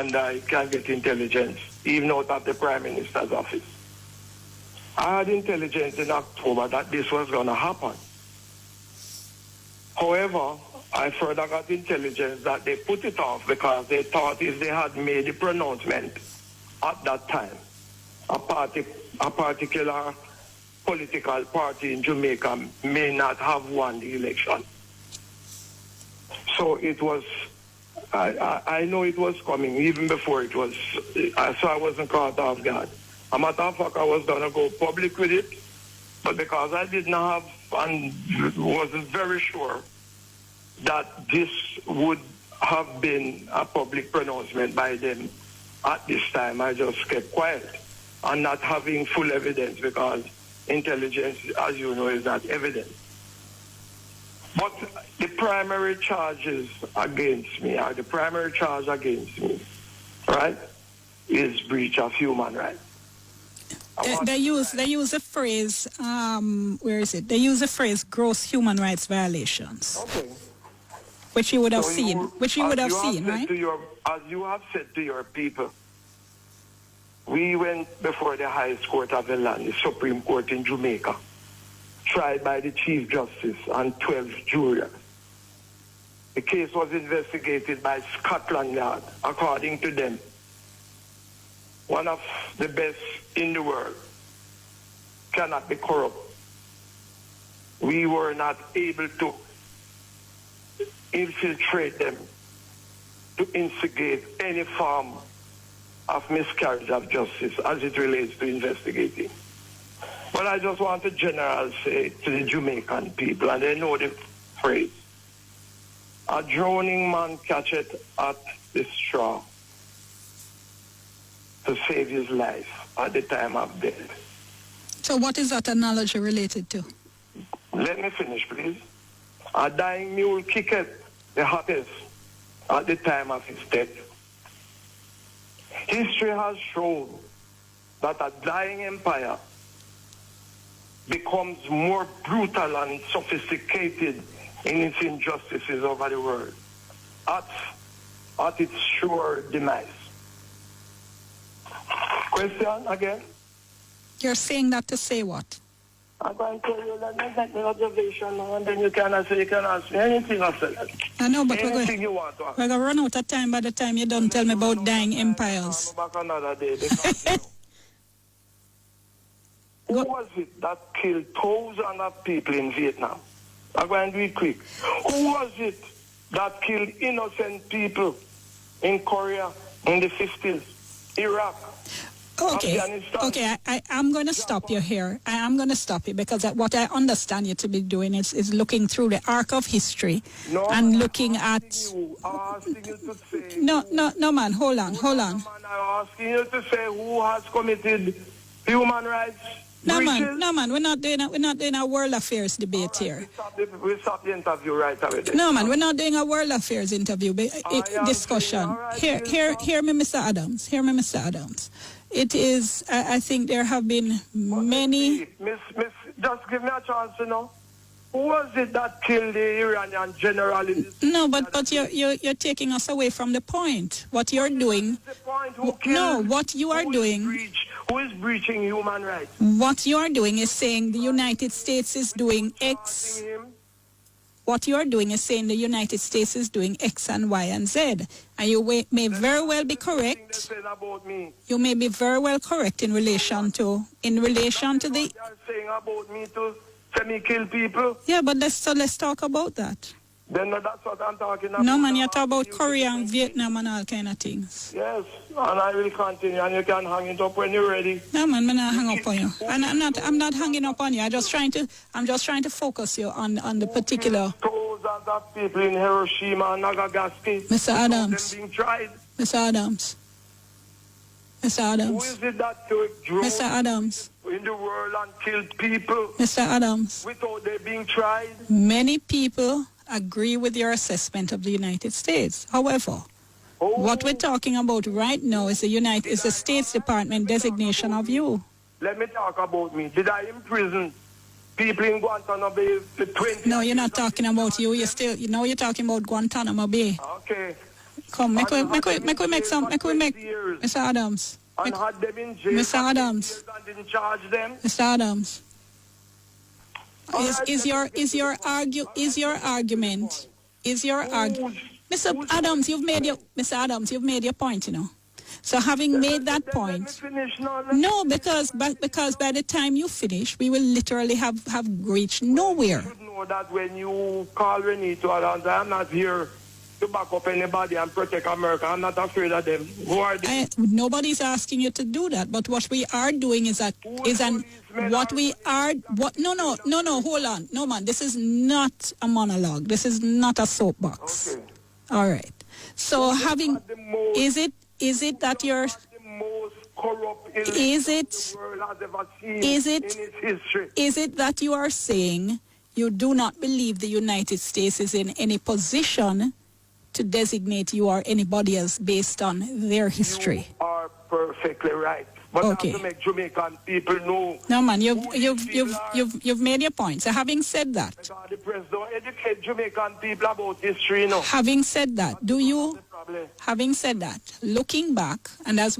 and I can get intelligence, even out of the Prime Minister's office. I had intelligence in October that this was going to happen. However, I further got intelligence that they put it off because they thought if they had made the pronouncement at that time, a particular political party in Jamaica may not have won the election. So it was, I know it was coming even before it was, so I wasn't caught off guard. A matter of fact, I was going to go public with it, but because I didn't have and wasn't very sure that this would have been a public pronouncement by them at this time, I just kept quiet and not having full evidence because intelligence, as you know, is not evidence. But the primary charges against me, or the primary charge against me, right, is breach of human rights. They use a phrase, where is it? They use the phrase gross human rights violations. Okay. Which you would have seen. Which you would have seen, right? As you have said to your people, we went before the highest court of the land, the Supreme Court in Jamaica, tried by the Chief Justice and 12 jurors. The case was investigated by Scotland Yard, according to them, one of the best in the world, cannot be corrupt. We were not able to infiltrate them to instigate any form of miscarriage of justice as it relates to investigating. But I just want to generally say to the Jamaican people, and they know the phrase, a drowning man catcheth at the straw to save his life at the time of death. So what is that analogy related to? Let me finish, please. A dying mule kicketh the hottest at the time of his death. History has shown that a dying empire becomes more brutal and sophisticated in its injustices over the world at its sure demise. Question again? You're saying that to say what? I'm going to tell you that make the observation now, and then you can ask me anything after that. I know, but we're anything you want to ask. going to run out of time by the time you don't tell me about dying empires. I'll go back another day. Who was it that killed thousands of people in Vietnam? I'm going to do it quick. Who was it that killed innocent people in Korea in the 50s, Iraq? Okay, I'm going to stop you here. I am going to stop you because what I understand you to be doing is looking through the arc of history and looking at... No, man, hold on. I'm asking you to say who has committed human rights breaches. No, man, we're not doing a world affairs debate here. We'll stop the interview right away. No, man, we're not doing a world affairs discussion. Hear me, Mr. Adams. Hear me, Mr. Adams. It is, I think there have been many... Miss, just give me a chance to know. Who was it that killed the Iranian general in this? No, but you're taking us away from the point. What you're doing... what you are doing... Who is breaching human rights? What you are doing is saying the United States is doing X... What you are doing is saying the United States is doing X and Y and Z. And you may very well be correct. You may be very well correct in relation to the... They are saying about me to semi-kill people. Yeah, but let's talk about that. Then that's what I'm talking about. No, man, you're talking about Korea and Vietnam and all kind of things. Yes, and I will continue, and you can hang it up when you're ready. No, man, I'm not hang up on you. And I'm not hanging up on you. I'm just trying to focus you on the particular. Thousands of people in Hiroshima and Nagasaki. Mr. Adams. Being tried. Mr. Adams. Mr. Adams. Who is it that drove Mr. Adams. in the world and killed people? Mr. Adams. Without they being tried? Many people agree with your assessment of the United States. However, what we're talking about right now is the State's Department designation of you. Let me talk about me. Did I imprison people in Guantanamo Bay for 20 No, you're not talking about you. You're talking about Guantanamo Bay. Okay. Come, make we make Mr. Adams. And had them in jail Mr. Adams. and didn't charge them. Mr. Adams. Is your argument Mr. Adams, you've made your point, you know. So having made that point, no, because by the time you finish, we will literally have reached nowhere. You should know that when you call Renato Adams, I'm not here to back up anybody and protect America. I'm not afraid of them. Who are they? Nobody's asking you to do that, but what we are doing is no, hold on. No, man, this is not a monologue. This is not a soapbox. Okay. All right. So is it that you're the most corrupt is it the world has ever seen is it in its history. is it that you are saying you do not believe the United States is in any position to designate you or anybody else based on their history? You are perfectly right. But Okay. I have to make Jamaican people know. No, man, you've made your point. So having said that, Because the press don't educate Jamaican people about history, you know. having said that, The problem. having said that, looking back, and as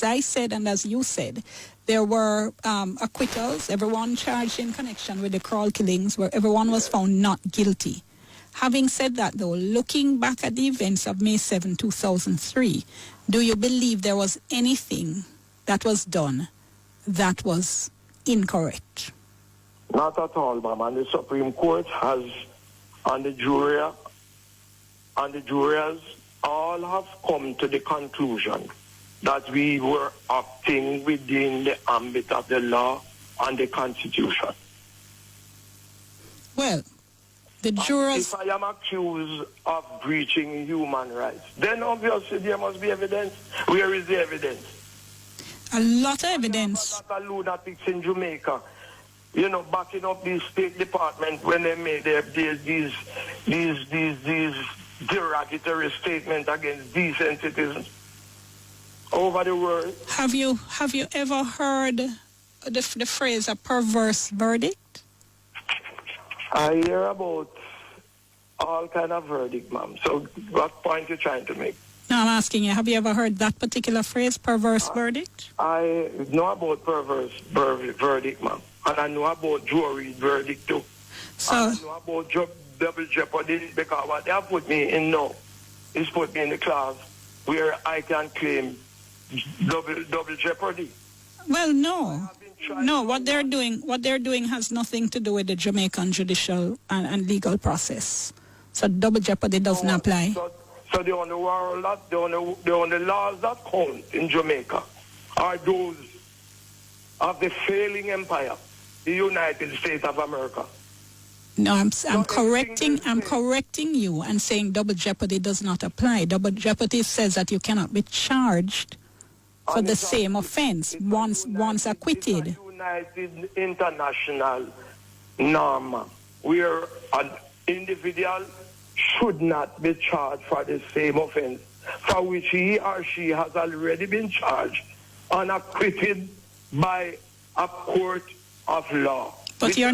I said and as you said, there were acquittals, everyone charged in connection with the Crawl killings, where everyone was found not guilty. Having said that, though, looking back at the events of May 7, 2003, do you believe there was anything that was done that was incorrect? Not at all, ma'am. And the Supreme Court has, and the jurors all have come to the conclusion that we were acting within the ambit of the law and the Constitution. Well, the jurors... If I am accused of breaching human rights, then obviously there must be evidence. Where is the evidence? A lot of evidence. A lot of lunatics in Jamaica, you know, backing up the State Department when they made these derogatory statements against decent citizens over the world. Have you ever heard the phrase a perverse verdict? I hear about all kind of verdict, ma'am. So what point you trying to make? No, I'm asking you, have you ever heard that particular phrase, perverse verdict? I know about perverse verdict, ma'am. And I know about jury verdict too. So, and I know about double jeopardy because what they have put me in now is put me in the class where I can claim double jeopardy. well, no. No, what they're doing has nothing to do with the Jamaican judicial and legal process. So double jeopardy doesn't apply. So the only laws that count in Jamaica are those of the failing empire, the United States of America. No, I'm correcting you and saying double jeopardy does not apply. Double jeopardy says that you cannot be charged for the same offense once acquitted. It's a United international norm where an individual should not be charged for the same offense for which he or she has already been charged and acquitted by a court of law. But you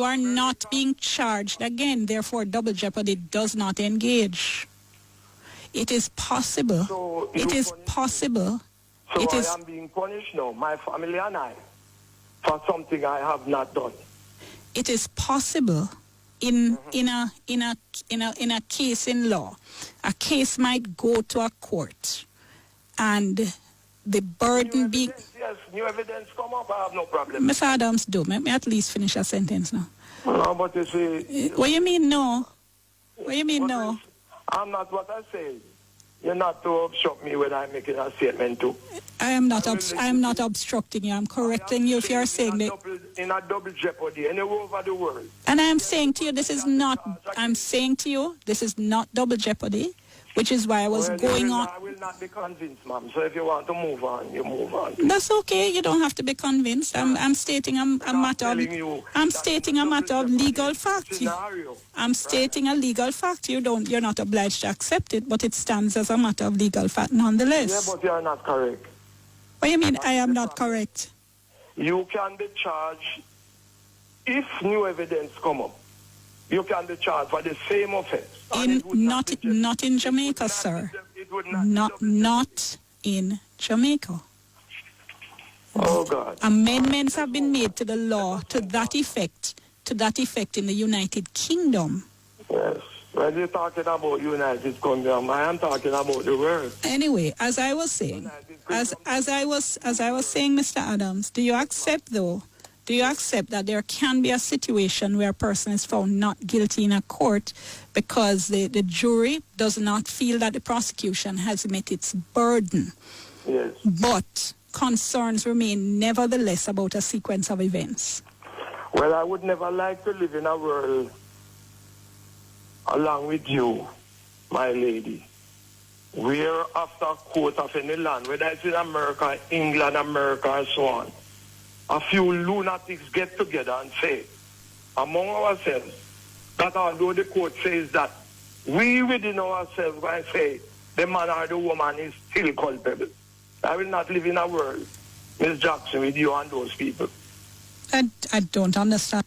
are not being charged again, therefore double jeopardy does not engage. It is possible. So it is possible. So it I is am being punished now, my family and I, for something I have not done. it is possible in a case in law. A case might go to a court and the burden be... Yes, new evidence come up, I have no problem. Mr. Adams, let me at least finish a sentence now. No, but you see... What you mean no? What you mean no? I'm not what I say. You're not to obstruct me when I'm making a statement too. I am not obstructing you. I'm correcting you if you're saying that. In a double jeopardy, anywhere over the world. And I am saying to you, this is not double jeopardy, which is why I was going on. I will not be convinced, ma'am. So if you want to move on, you move on. That's okay. You don't have to be convinced. I'm stating a matter of legal fact. I'm stating a legal fact. You're not obliged to accept it, but it stands as a matter of legal fact nonetheless. Yeah, but you are not correct. What do you mean I am not correct? You can be charged if new evidence come up. you can be charged for the same offense. Not in Jamaica, sir. Not in Jamaica. Oh God. Amendments have been made to the law to that effect in the United Kingdom. Yes. When you're talking about United Kingdom, I am talking about the world. Anyway, as I was saying, as I was saying, Mr. Adams, do you accept that there can be a situation where a person is found not guilty in a court because the jury does not feel that the prosecution has met its burden? Yes. But concerns remain nevertheless about a sequence of events? Well, I would never like to live in a world along with you, my lady, where after a court of any land, whether it's in America, England, America, and so on, a few lunatics get together and say, among ourselves, that although the court says that, we within ourselves going to say the man or the woman is still culpable. I will not live in a world, Ms. Jackson, with you and those people. I don't understand.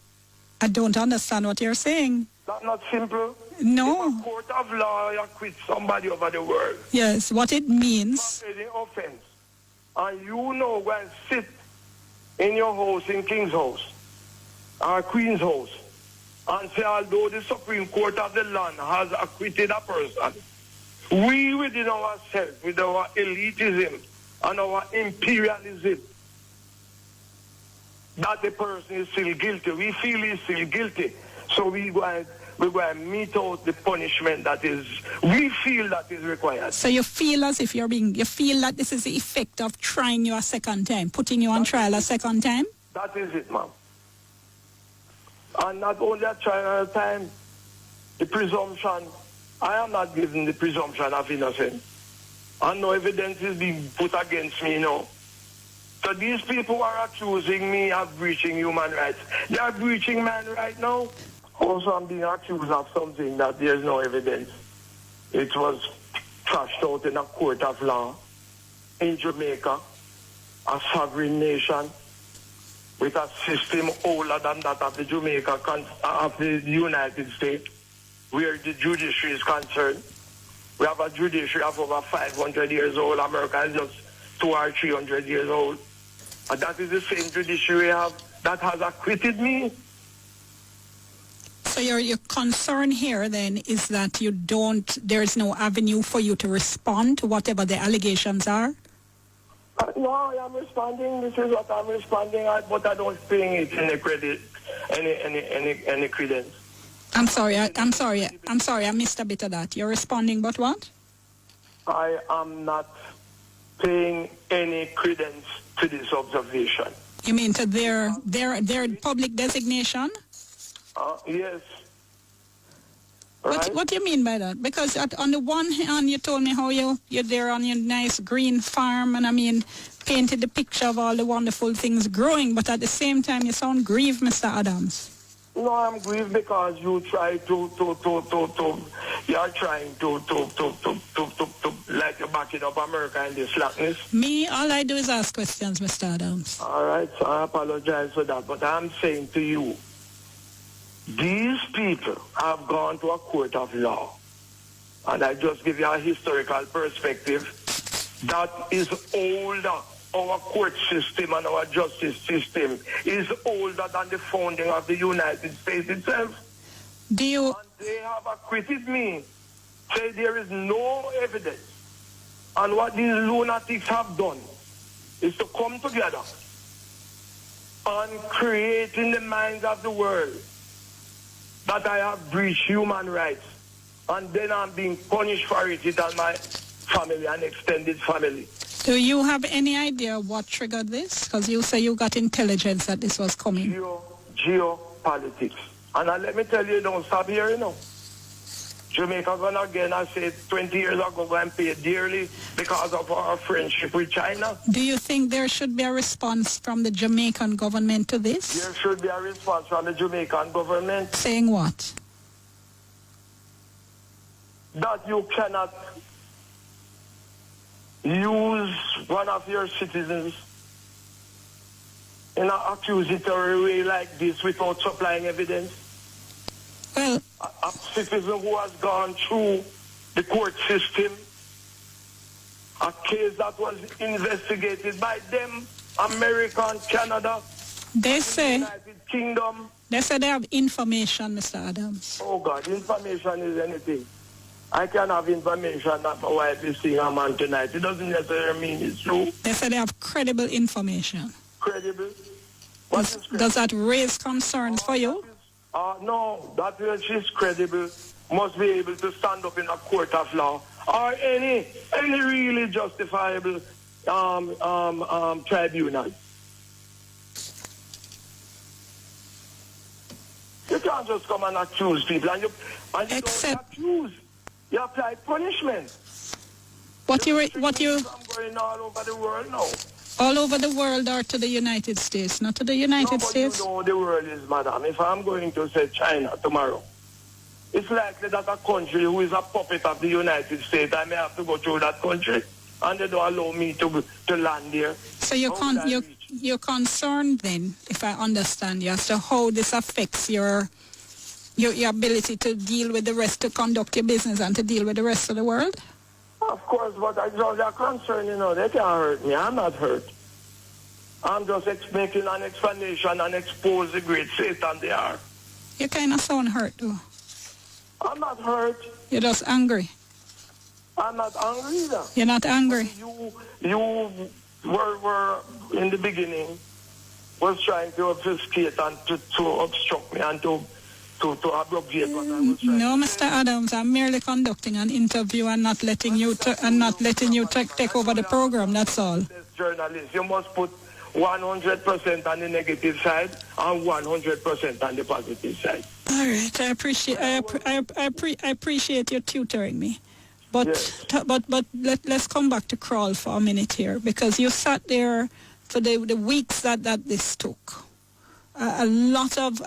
I don't understand what you're saying. That's not simple. No. If a court of law acquits somebody over the world. Yes, what it means. For any offense. And you know when sit in your house, in King's house, or Queen's house, and say, although the Supreme Court of the land has acquitted a person, we within ourselves, with our elitism and our imperialism, that the person is still guilty. We feel he's still guilty. So we're going to meet out the punishment we feel that is required. So you feel as if you feel that this is the effect of trying you a second time, putting you on trial a second time? That is it, ma'am. And not only a trial time, the presumption, I am not given the presumption of innocence. And no evidence is being put against me, no. So these people are accusing me of breaching human rights. They are breaching man right now. Also, I'm being accused of something that there's no evidence. It was trashed out in a court of law in Jamaica, a sovereign nation with a system older than that of the of the United States, where the judiciary is concerned. We have a judiciary of over 500 years old. America is just 200 or 300 years old. And that is the same judiciary that has acquitted me. So your concern here then is that there's no avenue for you to respond to whatever the allegations are? No, I am responding. This is what I'm responding at, but I don't think it's any credit, any credence. I'm sorry, I missed a bit of that. You're responding, but what? I am not paying any credence to this observation. You mean to their public designation? Yes. Right? What do you mean by that? Because on the one hand, you told me how you're there on your nice green farm, and I mean, painted the picture of all the wonderful things growing, but at the same time, you sound grieved, Mr. Adams. No, I'm grieved because you try you're trying to like you're backing up America in this slackness. Me, all I do is ask questions, Mr. Adams. All right, so I apologize for that, but I'm saying to you, these people have gone to a court of law, and I just give you a historical perspective that is older. Our court system and our justice system is older than the founding of the United States itself. And they have acquitted me. Say there is no evidence. And what these lunatics have done is to come together and create in the minds of the world that I have breached human rights. And then I'm being punished for it and my family and extended family. Do you have any idea what triggered this? Because you say you got intelligence that this was coming. Geopolitics. And let me tell you, don't stop here, you know. Jamaica gonna again, I said 20 years ago, go and pay dearly because of our friendship with China. Do you think there should be a response from the Jamaican government to this? There should be a response from the Jamaican government. Saying what? That you cannot use one of your citizens in an accusatory way like this without supplying evidence. Well, a citizen who has gone through the court system, a case that was investigated by them, America and Canada, they say United Kingdom. they have information, Mr. Adams. Oh God, information is anything. I can have information that my wife is seeing a man tonight. It doesn't necessarily mean it's true. They say they have credible information. Credible? What is credible? Does that raise concerns for you? No, that which is credible must be able to stand up in a court of law or any really justifiable tribunal. You can't just come and accuse people, and you don't accuse. You apply punishment. What you I'm going all over the world now. all over the world or to the United States, not to the United States? You know the world is, madam. If I'm going to say China tomorrow, it's likely that a country who is a puppet of the United States, I may have to go through that country, and they don't allow me to land there. So you're concerned then, if I understand you, as to how this affects your ability to deal with the rest, to conduct your business and to deal with the rest of the world? Of course, but they're concerned, they can't hurt me. I'm not hurt. I'm just making an explanation and expose the great Satan they are. You kind of sound hurt, though. I'm not hurt. You're just angry. I'm not angry either. You're not angry. You were in the beginning, was trying to obfuscate and to obstruct me and to abrogate what I was trying No, Mr. Adams, I'm merely conducting an interview and not letting you take over the program. That's all. As journalists, you must put 100% on the negative side and 100% on the positive side. All right, I appreciate you tutoring me, but yes. but let's come back to Crawl for a minute here, because you sat there for the weeks that this took. A lot of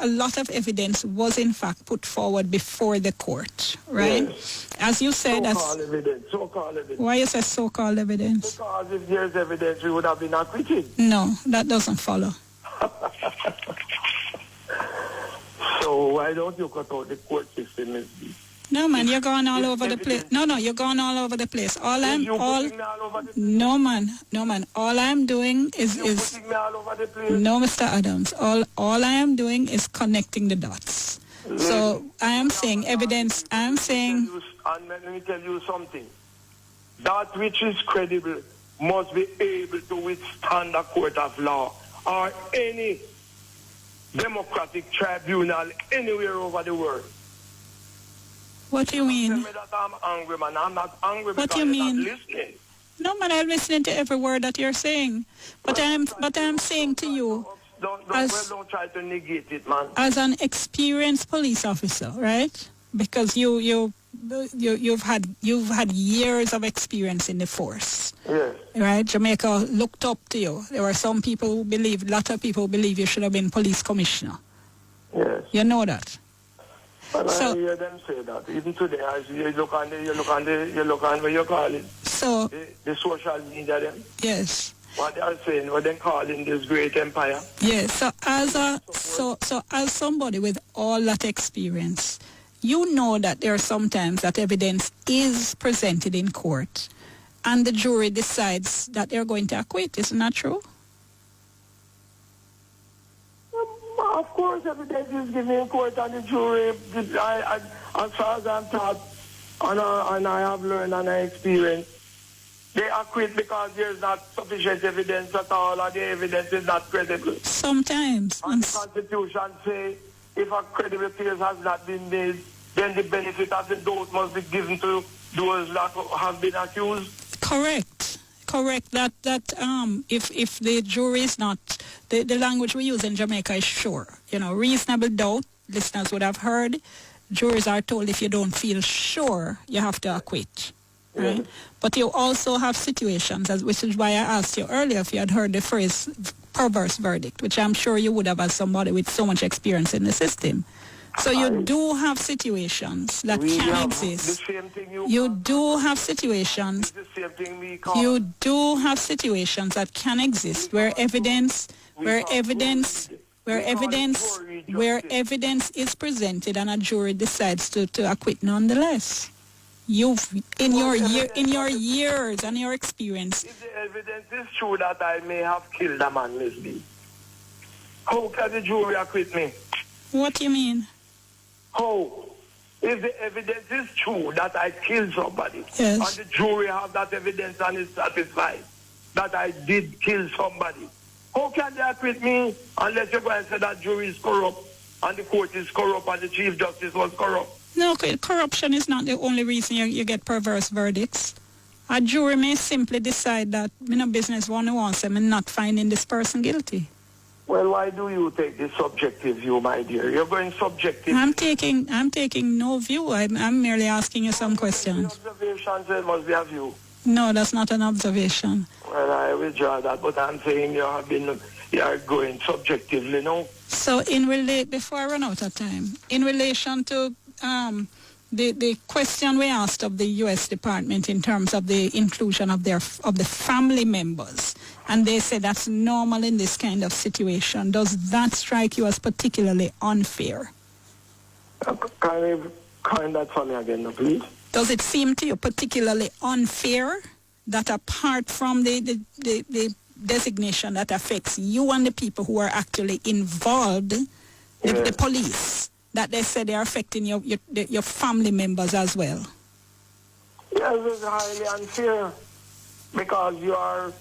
evidence was in fact put forward before the court, right? Yes. As you said, so-called evidence. Why you say so-called evidence? Because if there's evidence, we would have been acquitted. No, that doesn't follow. So why don't you cut out the court system? No, man, you're going all over the place. No, you're going all over the place. No, man. All I'm doing is putting me all over the place. No, Mr. Adams. All I am doing is connecting the dots. So I am saying evidence. I'm saying. And let me tell you something. That which is credible must be able to withstand a court of law or any democratic tribunal anywhere over the world. What do you mean? Tell me that I'm angry, man. I'm not angry what because do you mean? I'm listening. No, man, I'm listening to every word that you're saying. But I'm saying to you, don't try to negate it, man. As an experienced police officer, right? Because you've had years of experience in the force. Yes. Right? Jamaica looked up to you. There were some people who believe, a lot of people believe you should have been police commissioner. Yes. You know that. And I hear them say that. Even today, as you look on what you call it. So the social media them. Yes. What they are saying, what they're calling this great empire. Yes. So as somebody with all that experience, you know that there are sometimes that evidence is presented in court and the jury decides that they're going to acquit. Isn't that true? Of course, evidence is given in court and the jury, as far as I'm taught, and I have learned and I experienced, they acquit because there's not sufficient evidence at all, or the evidence is not credible. Sometimes. And the Constitution says if a credible case has not been made, then the benefit of the doubt must be given to those that have been accused. Correct. That if the jury is not, the language we use in Jamaica is sure. Reasonable doubt, listeners would have heard. Jurors are told if you don't feel sure, you have to acquit. Right? Mm-hmm. But you also have situations, which is why I asked you earlier if you had heard the phrase perverse verdict, which I'm sure you would have as somebody with so much experience in the system. So you do have situations that can exist. You do have situations. You do have situations that can exist where evidence where evidence is presented and a jury decides to acquit nonetheless. You've in your years and your experience. If the evidence is true that I may have killed a man, Miss B, how can the jury acquit me? What do you mean? How? If the evidence is true that I killed somebody, yes, and the jury have that evidence and is satisfied that I did kill somebody, how can they acquit me unless you guys say that jury is corrupt and the court is corrupt and the Chief Justice was corrupt? No, corruption is not the only reason you get perverse verdicts. A jury may simply decide that business one wants them and not finding this person guilty. Well, why do you take this subjective view, my dear? You're going subjective. I'm taking no view. I'm merely asking you some questions. Observations, there must be a view. No, that's not an observation. Well, I withdraw that, but I'm saying you are going subjectively, no? So before I run out of time, in relation to the question we asked of the U.S. Department in terms of the inclusion of the family members, and they said that's normal in this kind of situation. Does that strike you as particularly unfair? Can you kind that for me again, please? Does it seem to you particularly unfair that apart from the designation that affects you and the people who are actually involved, the police, that they say they're affecting your family members as well? Yes, it's highly unfair because you are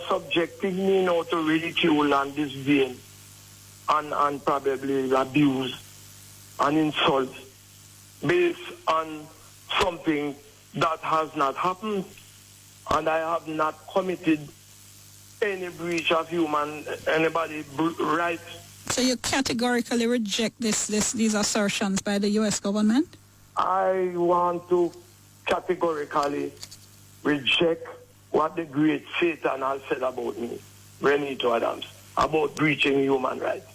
subjecting me now to ridicule and disdain and probably abuse and insult based on something that has not happened, and I have not committed any breach of anybody's rights. So you categorically reject these assertions by the U.S. government? I want to categorically reject what the great Satan has said about me, Renato Adams, about breaching human rights.